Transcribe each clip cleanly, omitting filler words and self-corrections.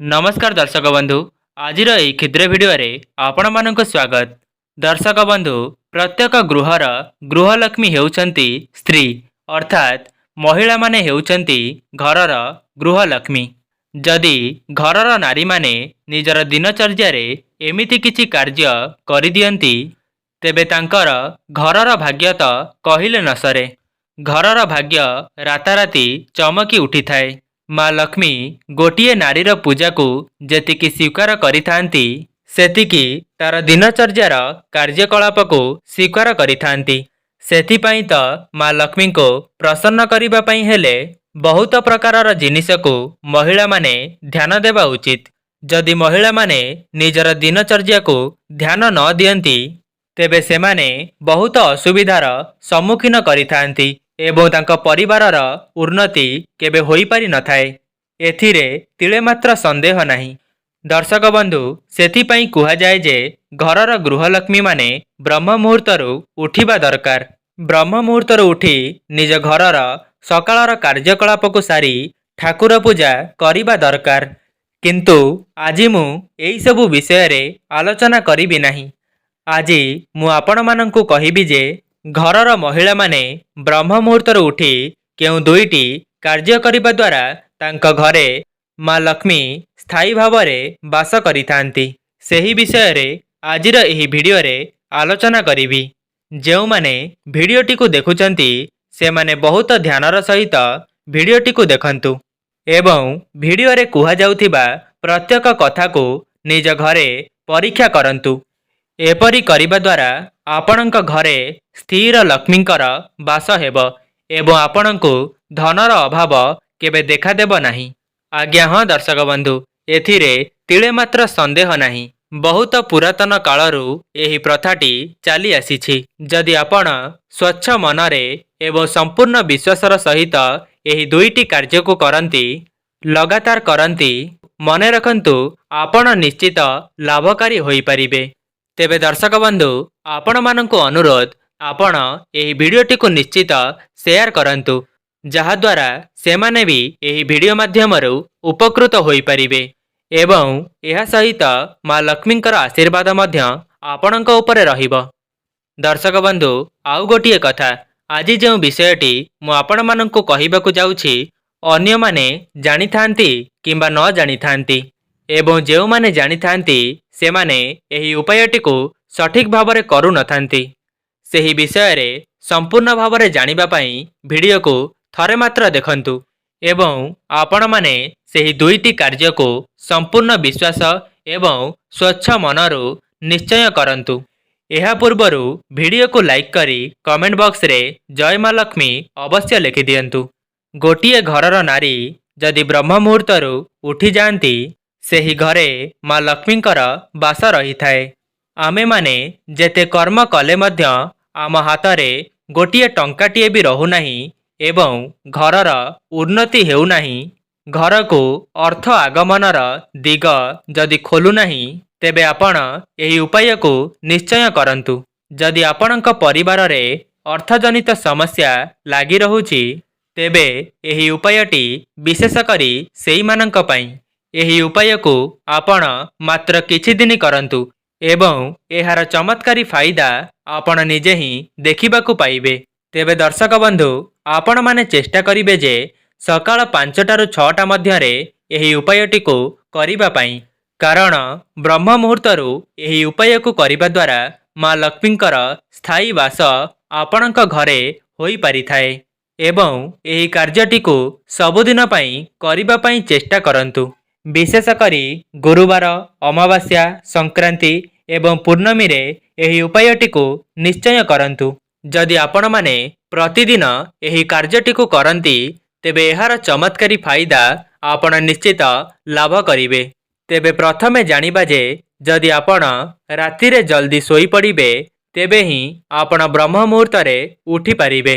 नमस्कार दर्शक बंधु आज क्षुद्र भिडियो आपण मानक स्वागत। दर्शक बंधु प्रत्येक गृहर गृहलक्ष्मी हेउचंती स्त्री अर्थात महिला माने हेउचंती घरर गृहलक्ष्मी। जदि घरर नारी माने निजर दिनचर्या रे एमिति किछि कार्य करिदियंती तेबे तांकर घरर भाग्य तो कहिले न सरे। घरर भाग्य राताराति चमकी उठी थाए। माँ लक्ष्मी गोटिए नारीर पूजा को जेतिकी स्वीकार करिथांती सेतिकी तार दिनचर्यार कार्यकलाप को स्वीकार करिथांती। सेथिपाई तो माँ लक्ष्मी को प्रसन्न करिबा पई हेले बहुत प्रकारर जिनिस को महिला माने ध्यान देबा उचित। जदि महिला माने निजर दिनचर्या को ध्यान न दियंती तेबे सेमाने बहुत असुविधार सम्मुखीन करिथांती एवं तांको परिवारर उन्नति केबे होई पारि न थाए। एथिरे तिले मात्र संदेह नाही। दर्शक बंधु सेथिपाई कुहा जाए जे घरर गृहलक्ष्मी माने ब्रह्म मुहूर्तरु उठिबा दरकार। ब्रह्म मुहूर्तरु उठी निज घरर सकाळर कार्यकलाप को सारी ठाकुर पूजा करिबा दरकार। किंतु आजि मु एई सबु विषय रे आलोचना करिबि नाही। आजि मु आपण मानंकु कहिबि जे घरर महिला माने ब्रह्म मुहूर्तरु उठी केउ दुईटी कार्य करिबा द्वारा तांको घरे माँ लक्ष्मी स्थायी भावरे बास करिथांती। सेही विषय रे आजिर एही भिडियो रे आलोचना करिबी। जेउ माने भिडियोटी को देखुचंती से माने बहुत ध्यानर सहित भिडियोटी को देखंतु एवं भिडियो रे कुहा जाउथिबा प्रत्येक कथा को निज घरे परीक्षा करंतु। एपरी करिबा द्वारा आपणक घरे स्थिर लक्ष्मींकर बास हेब एवं आपणको धनर अभाव केबे देखा देब नाही। आज्ञा हाँ दर्शक बंधु एथिरे तिले मात्र संदेह नाही। बहुत पुरातन कालरू एही प्रथाटी चली आसीछि। जदि आपण स्वच्छ मनरे एवं संपूर्ण विश्वासर सहित एही दुईटी कार्य को करंती लगातार करंती मने रखंतु आपण निश्चित लाभकारी होई परिबे। तेबे दर्शक बंधु आपण मानंकु अनुरोध आपण एही भिडियोटी को निश्चित शेयर करंतु जहा द्वारा सेमाने भी एही भिडियो माध्यमरु उपकृत होई परिबे एवं एहा सहित माँ लक्ष्मींकर आशीर्वाद मध्य आपणक उपरे रहिबो। दर्शक बंधु आउ गोटिए कथा आज जो विषयटी मु आपण मानंकु कहिबाकु जाउछि अन्य माने जानि थांती किंबा न जानि थांती एवं जेउ माने जानि थांती से माने एही उपायटी को सठिक भावरे करू न थांती। सेही विषय रे संपूर्ण भावरे जानिबा पई भिडियो को थरे मात्र देखंतु एवं आपण माने सेही दुईटी कार्य को संपूर्ण विश्वास एवं स्वच्छ मनरु निश्चय करंतु। एहा पूर्वरु भिडियो को लाइक करी कमेंट बॉक्स रे जय माँ लक्ष्मी अवश्य लिखि दियंतु। गोटिए घरर नारी जदि ब्रह्म मुहूर्तरु उठी जांती सेही घरे माँ लक्ष्मींकर बास रही थाए। आमे माने जेते कर्म कले मध्य आम हातरे गोटिए टंकाटिए भी रहु नाही एवं घरर उन्नति हेउ नाही। घर को अर्थ आगमनर दिग जदि खोलु नाही तेबे आपण एही उपाय को निश्चय करंतु। जदि आपणक परिवार रे अर्थजनित समस्या लागी रहुछि तेबे एही उपायटी विशेष करी सेई मानंक पई। एही उपाय को आपण मात्र किछि दिन करंतु एवं एहार चमत्कारी फायदा आपण निजे ही देखिबाकु पाइबे। तेबे दर्शक बंधु आपण माने चेष्टा करिबे जे सकाळ 5टा रु 6टा मध्यरे एही उपायटी को करिबा पई। कारण ब्रह्म मुहूर्तरु एही उपाय को करिबा द्वारा माँ लक्ष्मींकर स्थायी वास आपणक घरे होई पारिथाए एवं एही कार्यटी को सबुदिन पई करिबा पई चेष्टा करंतु। विशेष करी गुरुवार अमावास्या संक्रांति एवं पूर्णमी रे एही उपायटी को निश्चय करंतु। जदि आपण माने प्रतिदिन एही कार्यटी को करंती तेबे एहार चमत्कारी फायदा आपण निश्चित लाभ करिवे। तेबे प्रथमे जानिबा जे जदि आपण राति रे जल्दी सोई पड़िबे तेबे ही आपण ब्रह्म मुहूर्त रे उठी पारिबे।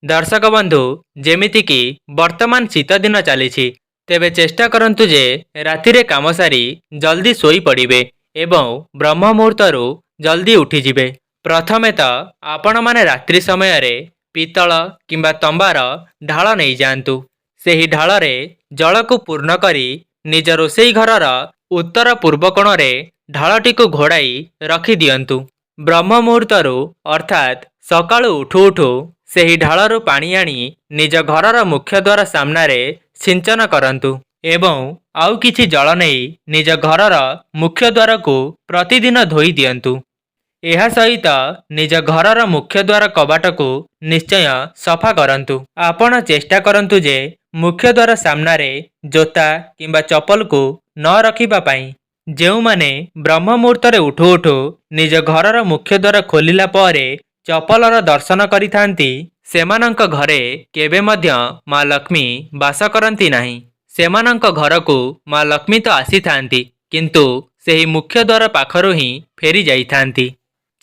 दर्शक बंधु जेमिति की वर्तमान शीत दिन चलीछि तेबे चेष्टा करंतु जे राति रे काम सारी जल्दी सोई पड़िबे एवं ब्रह्म मुहूर्तरु जल्दी उठी जिबे। प्रथमे तो आपण माने रात्रि समय रे पितल किंबा तंबार ढाल नहीं जांतु। सेही ढाल रे जल को पूर्ण करी निज रोषेई घरर उत्तर पूर्व कोणरे ढालटिकु घोड़ाई रखी दियंतु। ब्रह्म मुहूर्तरु अर्थात सकाळु उठु उठु सेही ढालरु पानी आनी निज घरर मुख्य द्वार सामनारे सिंचन करंतु एवं आउ किछि जल नेई निज घरर मुख्य द्वार को प्रतिदिन धोई दियंतु। एहा सहित निज घरर मुख्य द्वार कबाट को निश्चय सफा करंतु। आपण चेष्टा करंतु जे मुख्य द्वार सामनारे जोता किंबा चप्पल को न रखिबा पई। जेउमाने ब्रह्म मुहूर्तरे उठु उठु निज घरर मुख्य द्वार खोलिला परे चप्पलर दर्शन करिथांती सेमानंक घरे केबे मध्य मां लक्ष्मी वास करंती नाही। सेमानंक घरकू मां लक्ष्मी तो आसीथांती किंतु सेही मुख्य द्वार पाखरु ही फेरी जाइथांती।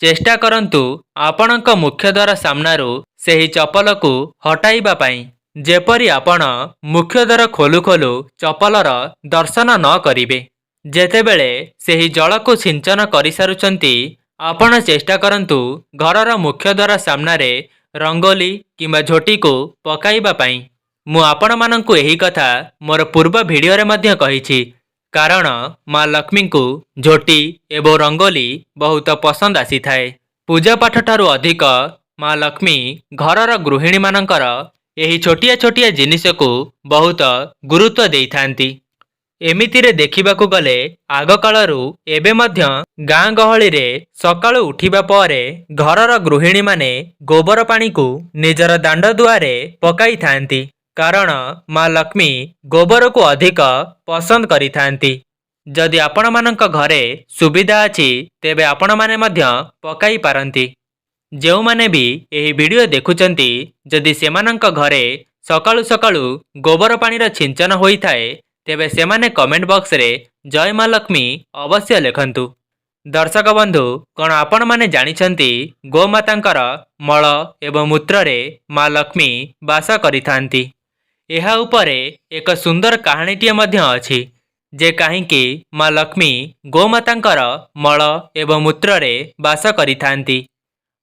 चेष्टा करंतु आपणक मुख्य द्वार सामनारू सेही चप्पल को हटाइबा पई। जेपरी आपण मुख्य द्वार खोलु खोलु चप्पलर दर्शन न करिवे। जेतेबेले सेही जल को सिंचन करि सारुचंती आपण चेष्टा करंतु घरर मुख्य द्वार सामनारे रंगोली किंबा झोटी को पकाइबा पई। मु आपण मानंकु एही कथा मोर पूर्व वीडियो रे मध्य कहिछि कारण मां लक्ष्मी को झोटी एवं रंगोली बहुत पसंद आसी थाए। पूजा पाठ ठारू अधिक मां लक्ष्मी घरर गृहिणी मानंकर एही छोटिया छोटिया जिनिस को बहुत गुरुत्व देई थांती। एमितिरे देखिबाकू गले आग कालरू एबे मध्य गाँ गहली रे सकाळु उठिबा परे घरर गृहिणी माने गोबर पानी को निजर दांड दुआरे पकाई थांती कारण मां लक्ष्मी गोबर को अधिक पसंद करि थांती। जदि आपण मानक घरे सुविधा अछि तेबे आपण माने मध्य पकाई पारंती। जेउ माने भी एही वीडियो देखुचंती जदि सेमानंक घरे सकाळु सकाळु गोबर पानी रा छिंचन होई थाए तेबे सेमाने कमेंट बॉक्स रे जय मां लक्ष्मी अवश्य लिखंतु। दर्शक बंधु कौन आपण माने जानिछंती गोमातांकर मल एवं मूत्र रे मां लक्ष्मी वास करिथांती। एहा उपरे एक सुंदर कहानीटिए मध्य अछि जे काहींकि मां लक्ष्मी गोमातांकर मल एवं मूत्र रे वास करिथांती।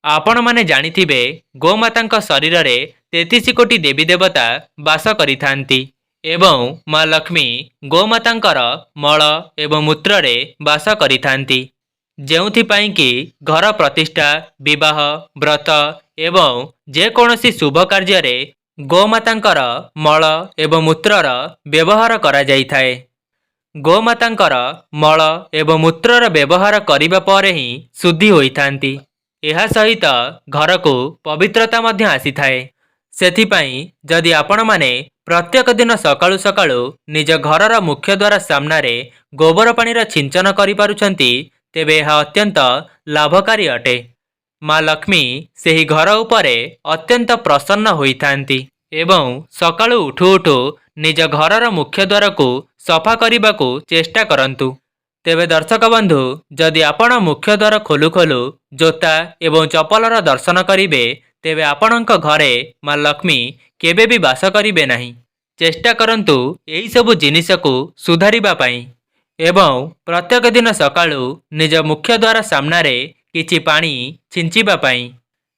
आपण माने जानिथिबे गोमातांक शरीर रे 33 कोटी देवी देवता वास करिथांती एवं मां लक्ष्मी गोमातांकर मल एवं मूत्र रे वास करिथांती। जेउथिपाई कि घर प्रतिष्ठा विवाह व्रत एवं जे कोनोसी शुभ कार्य रे गोमातांकर मल एवं मूत्रर व्यवहार करा जाई थाए। गोमातांकर मल एवं मूत्रर व्यवहार करिबा परे ही शुद्धि होइथांती। एहा सहित घर को पवित्रता मध्य आसी थाए। सेथिपाई जदि आपण माने प्रत्येक दिन सकाळु सकाळु निज घरर मुख्य द्वार सामनारे गोबर पानीर छिंचन करि पारुछंती तेबे यह अत्यंत लाभकारी अटे। मां लक्ष्मी सेही घर उपरे अत्यंत प्रसन्न होइथांती एवं सकाळु उठु उठु निज घरर मुख्य द्वार को सफा करिबाकू चेष्टा करंतु। तेबे दर्शक बंधु जदि आपण मुख्य द्वार खोलु खोलु जोता एवं चप्पलर दर्शन करिवे तेबे आपणक घरे मां लक्ष्मी केबे भी वास करिवे नाही। चेष्टा करंतु एही सबु जिनिस को सुधारिबा पई एवं प्रत्येक दिन सकाळु निज मुख्य द्वार सामनारे किछि पानी छिंचिबा पई।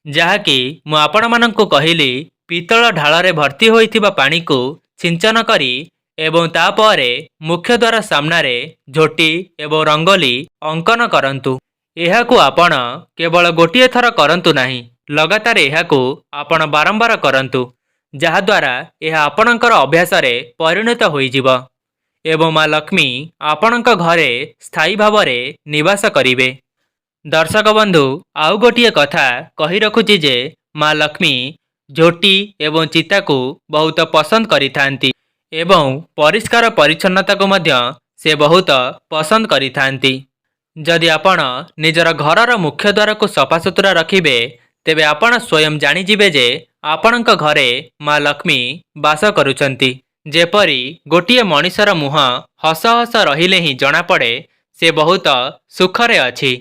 जहाँकि मु आपण मानंकु कहिली पीतल ढाଳରେ भर्ती होइथिबा पानी को सिंचन करी एवं तापरे मुख्य द्वार सामनारे झोटी एवं रंगोली अंकन करंतु। एहाकू आपण केवल गोटिए थर करंतु नाही लगातार एहाकू आपण बारंबार करंतु जहाद्वारा यह आपणकर अभ्यास रे परिणत होइजिब एवं मां लक्ष्मी आपणक घरे स्थायी भाव रे निवास करिवे। दर्शक बंधु आउ गोटिए कथा कहि रखुची जे मां लक्ष्मी झोटी एवं चिता को बहुत पसंद करिथांती एवं परिष्कार परिच्छन्नता को मध्य से बहुत पसंद करिथांती। जदि आपण निजर घरर मुख्य द्वार को सफासुतरा रखिबे तेबे आपण स्वयं जानी जिबे जे आपणक घरे मां लक्ष्मी वास करुचंती। जेपरी गोटिए मनिषर मुह हस हस रहिले ही जना पड़े से बहुत सुखरे अछि।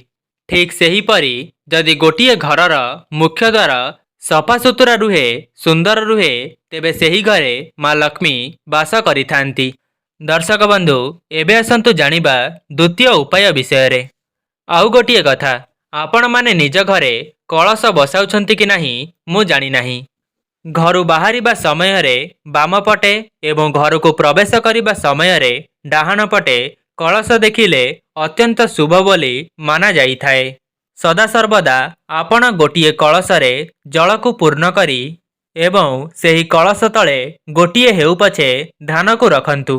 ठीक सेही परी जदि गोटिए घरर मुख्य द्वार सफासुतरा रुहे सुंदर रुहे तेबे सेही घरे मां लक्ष्मी वास करिथांती। दर्शक बंधु एबे आसंतु जानिबा द्वितीय उपाय विषय रे। आउ गोटिए कथा आपण माने निज घरे कलश बसाउछंती कि नाही मु जानि नाही ଘରୁ ବାହାରିବା ସମୟରେ ବାମ ପଟେ ଏବଂ ଘରକୁ ପ୍ରବେଶ କରିବା ସମୟରେ ଡାହାଣ ପଟେ କଳସ ଦେଖିଲେ ଅତ୍ୟନ୍ତ ଶୁଭ ବୋଲି ମାନାଯାଇଥାଏ। ସଦାସର୍ବଦା ଆପଣ ଗୋଟିଏ କଳସରେ ଜଳକୁ ପୂର୍ଣ୍ଣ କରି ଏବଂ ସେହି କଳସ ତଳେ ଗୋଟିଏ ହେଉ ପଛେ ଧାନକୁ ରଖନ୍ତୁ।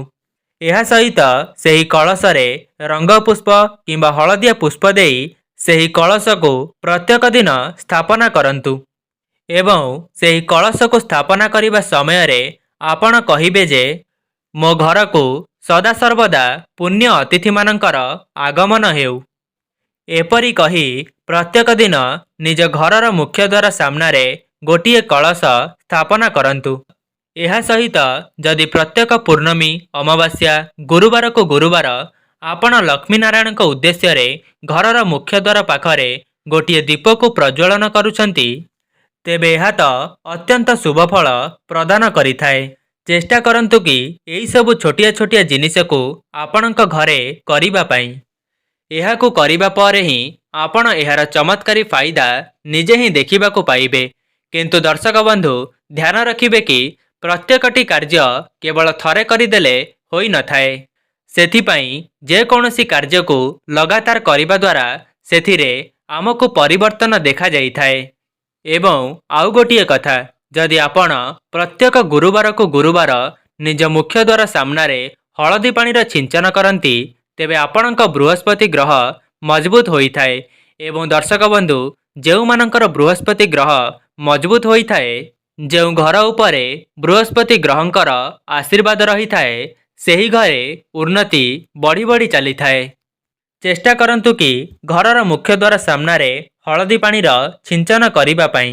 ଏହା ସହିତ ସେହି କଳସରେ ରଙ୍ଗ ପୁଷ୍ପ କିମ୍ବା ହଳଦିଆ ପୁଷ୍ପ ଦେଇ ସେହି କଳସକୁ ପ୍ରତ୍ୟେକ ଦିନ ସ୍ଥାପନା କରନ୍ତୁ ଏବଂ ସେହି କଳସକୁ ସ୍ଥାପନା କରିବା ସମୟରେ ଆପଣ କହିବେ ଯେ ମୋ ଘରକୁ ସଦାସର୍ବଦା ପୁଣ୍ୟ ଅତିଥିମାନଙ୍କର ଆଗମନ ହେଉ। ଏପରି କହି ପ୍ରତ୍ୟେକ ଦିନ ନିଜ ଘରର ମୁଖ୍ୟ ଦ୍ୱାର ସାମ୍ନାରେ ଗୋଟିଏ କଳସ ସ୍ଥାପନା କରନ୍ତୁ। ଏହା ସହିତ ଯଦି ପ୍ରତ୍ୟେକ ପୂର୍ଣ୍ଣମୀ, ଅମାବାସ୍ୟା, ଗୁରୁବାରକୁ ଗୁରୁବାର ଆପଣ ଲକ୍ଷ୍ମୀନାରାୟଣଙ୍କ ଉଦ୍ଦେଶ୍ୟରେ ଘରର ମୁଖ୍ୟ ଦ୍ୱାର ପାଖରେ ଗୋଟିଏ ଦୀପକୁ ପ୍ରଜ୍ୱଳନ କରୁଛନ୍ତି, ତେବେ ଏହା ତ ଅତ୍ୟନ୍ତ ଶୁଭ ଫଳ ପ୍ରଦାନ କରିଥାଏ। ଚେଷ୍ଟା କରନ୍ତୁ କି ଏହିସବୁ ଛୋଟିଆ ଛୋଟିଆ ଜିନିଷକୁ ଆପଣଙ୍କ ଘରେ କରିବା ପାଇଁ। ଏହାକୁ କରିବା ପରେ ହିଁ ଆପଣ ଏହାର ଚମତ୍କାରୀ ଫାଇଦା ନିଜେ ହିଁ ଦେଖିବାକୁ ପାଇବେ। କିନ୍ତୁ ଦର୍ଶକ ବନ୍ଧୁ, ଧ୍ୟାନ ରଖିବେ କି ପ୍ରତ୍ୟେକଟି କାର୍ଯ୍ୟ କେବଳ ଥରେ କରିଦେଲେ ହୋଇନଥାଏ। ସେଥିପାଇଁ ଯେକୌଣସି କାର୍ଯ୍ୟକୁ ଲଗାତାର କରିବା ଦ୍ୱାରା ସେଥିରେ ଆମକୁ ପରିବର୍ତ୍ତନ ଦେଖାଯାଇଥାଏ। ଏବଂ ଆଉ ଗୋଟିଏ କଥା, ଯଦି ଆପଣ ପ୍ରତ୍ୟେକ ଗୁରୁବାରକୁ ଗୁରୁବାର ନିଜ ମୁଖ୍ୟ ଦ୍ୱାର ସାମ୍ନାରେ ହଳଦୀ ପାଣିର ଛିଞ୍ଚନ କରନ୍ତି, ତେବେ ଆପଣଙ୍କ ବୃହସ୍ପତି ଗ୍ରହ ମଜବୁତ ହୋଇଥାଏ। ଏବଂ ଦର୍ଶକ ବନ୍ଧୁ, ଯେଉଁମାନଙ୍କର ବୃହସ୍ପତି ଗ୍ରହ ମଜବୁତ ହୋଇଥାଏ, ଯେଉଁ ଘର ଉପରେ ବୃହସ୍ପତି ଗ୍ରହଙ୍କର ଆଶୀର୍ବାଦ ରହିଥାଏ, ସେହି ଘରେ ଉନ୍ନତି ବଢ଼ି ବଢ଼ି ଚାଲିଥାଏ। ଚେଷ୍ଟା କରନ୍ତୁ କି ଘରର ମୁଖ୍ୟ ଦ୍ୱାର ସାମ୍ନାରେ ହଳଦୀ ପାଣିର ଛିଞ୍ଚନ କରିବା ପାଇଁ।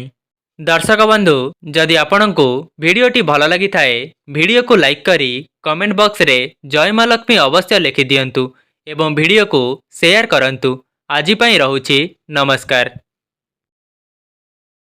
ଦର୍ଶକ ବନ୍ଧୁ, ଯଦି ଆପଣଙ୍କୁ ଭିଡ଼ିଓଟି ଭଲ ଲାଗିଥାଏ, ଭିଡ଼ିଓକୁ ଲାଇକ୍ କରି କମେଣ୍ଟ ବକ୍ସରେ ଜୟ ମା ଲକ୍ଷ୍ମୀ ଅବଶ୍ୟ ଲେଖିଦିଅନ୍ତୁ ଏବଂ ଭିଡ଼ିଓକୁ ସେୟାର କରନ୍ତୁ। ଆଜି ପାଇଁ ରହୁଛି, ନମସ୍କାର।